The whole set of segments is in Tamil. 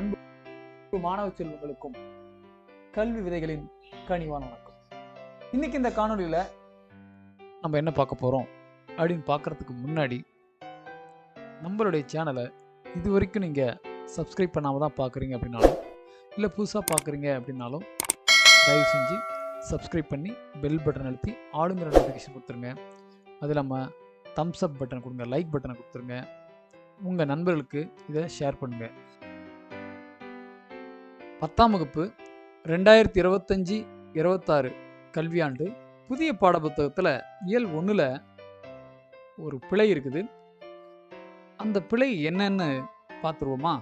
அன்பு மாணவ செல்வங்களுக்கும் கல்வி விதைகளின் கனிவான வணக்கம். இன்னைக்கு இந்த காணொலியில நம்ம என்ன பார்க்க போறோம் அப்படின்னு பார்க்கறதுக்கு முன்னாடி நம்மளுடைய சேனலை இது வரைக்கும் நீங்க சப்ஸ்கிரைப் பண்ணாம தான் பார்க்குறீங்க அப்படின்னாலும் இல்லை புதுசாக பார்க்குறீங்க அப்படின்னாலும் தயவு செஞ்சு சப்ஸ்கிரைப் பண்ணி பெல் பட்டன் அழுத்தி ஆளுங்கிற நோட்டிஃபிகேஷன் கொடுத்துருங்க. அது இல்லாமல் தம்ஸ் அப் பட்டன் கொடுங்க, லைக் பட்டனை கொடுத்துருங்க. உங்கள் நண்பர்களுக்கு இதை ஷேர் பண்ணுங்க. 10ஆம் வகுப்பு 2025-26 கல்வியாண்டு புதிய பாடப்புத்தகத்தில் இயல் 1ல் ஒரு பிழை இருக்குது. அந்த பிழை என்னன்னு பார்த்துருவோமா?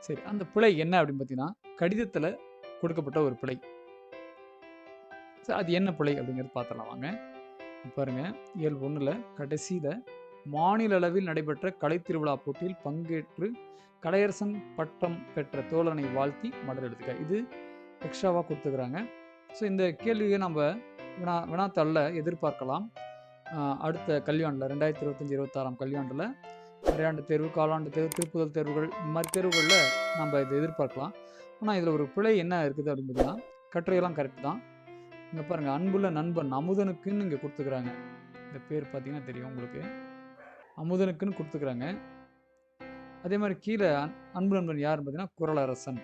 சரி, அந்த பிழை என்ன அப்படின்னு பார்த்தீங்கன்னா, கடிதத்தில் கொடுக்கப்பட்ட ஒரு பிழை. சரி, அது என்ன பிழை அப்படிங்கிறது பார்த்துடலாம் வாங்க. பாருங்க, இயல் 1ல் கடைசியில் மாநில அளவில் நடைபெற்ற கலைத்திருவிழா போட்டியில் பங்கேற்று கலையரசன் பட்டம் பெற்ற தோழனை வாழ்த்தி மடல் எடுத்துக்க. இது எக்ஸ்ட்ராவாக கொடுத்துக்கிறாங்க. ஸோ இந்த கேள்வியை நம்ம வினாத்தாளில் எதிர்பார்க்கலாம். அடுத்த கல்வியாண்டில் 2025-26 கல்வியாண்டில் அரையாண்டு தேர்வு, காலாண்டு தேர்வு, திருப்புதல் தேர்வுகள், இந்த மாதிரி தேர்வுகளில் நம்ம இதை எதிர்பார்க்கலாம். ஆனால் இதில் ஒரு பிழை என்ன இருக்குது அப்படின்னு பார்த்தீங்கன்னா, கட்டுரையெல்லாம் கரெக்ட் தான். இங்கே பாருங்கள், அன்புள்ள நண்பன் அமுதனுக்குன்னு இங்கே கொடுத்துக்கிறாங்க. இந்த பேர் பார்த்தீங்கன்னா தெரியும் உங்களுக்கு, அமுதனுக்குன்னு கொடுத்துக்கிறாங்க. அதே மாதிரி கீழே அன்பு நண்பன் யாருன்னு பார்த்தீங்கன்னா குறளரசன்.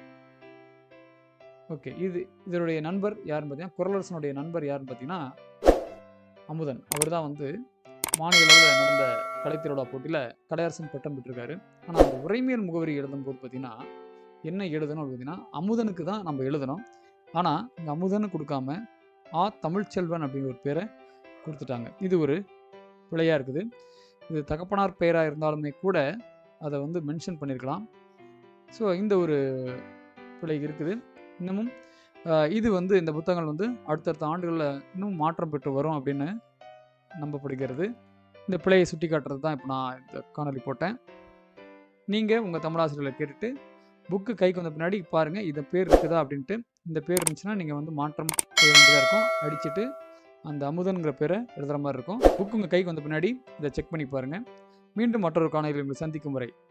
ஓகே, இதனுடைய நண்பர் யாருன்னு பார்த்தீங்கன்னா, குறளரசனுடைய நண்பர் யாருன்னு பார்த்தீங்கன்னா அமுதன். அவர் தான் வந்து மாநில அளவில் நடந்த கலைத்திருவிழா போட்டியில் கலையரசன் பட்டம் பெற்றிருக்காரு. ஆனால் அந்த உரைமையல் முகவரி எழுதும்போது பார்த்தீங்கன்னா என்ன எழுதணும் அப்படின்னு பார்த்தீங்கன்னா, அமுதனுக்கு தான் நம்ம எழுதணும். ஆனால் இங்கே அமுதன்னு கொடுக்காம தமிழ்ச்செல்வன் அப்படிங்கிற ஒரு பேரை கொடுத்துட்டாங்க. இது ஒரு பிழையாக இருக்குது. இது தகப்பனார் பெயராக இருந்தாலுமே கூட அதை வந்து மென்ஷன் பண்ணியிருக்கலாம். ஸோ இந்த ஒரு பிழை இருக்குது. இன்னமும் இது வந்து இந்த புத்தகங்கள் வந்து அடுத்தடுத்த ஆண்டுகளில் இன்னும் மாற்றம் பெற்று வரும் அப்படின்னு நம்பப்படுகிறது. இந்த பிழையை சுட்டி காட்டுறது தான் இப்போ நான் இந்த காணொலி போட்டேன். நீங்கள் உங்கள் தமிழாசிரியர்களை கேட்டுட்டு புக்கு கைக்கு வந்த பின்னாடி பாருங்கள், இந்த பேர் இருக்குதா அப்படின்ட்டு. இந்த பேர் இருந்துச்சுன்னா நீங்கள் வந்து மாற்றம் செய்ய வேண்டியதாக இருக்கும். அடிச்சுட்டு அந்த அமுதன்கிற பேரை எழுதுகிற மாதிரி இருக்கும். புக்கு உங்கள் கைக்கு வந்த பின்னாடி இதை செக் பண்ணி பாருங்கள். மீண்டும் மற்றொரு காணொலியில் உங்களை சந்திக்கும் வரை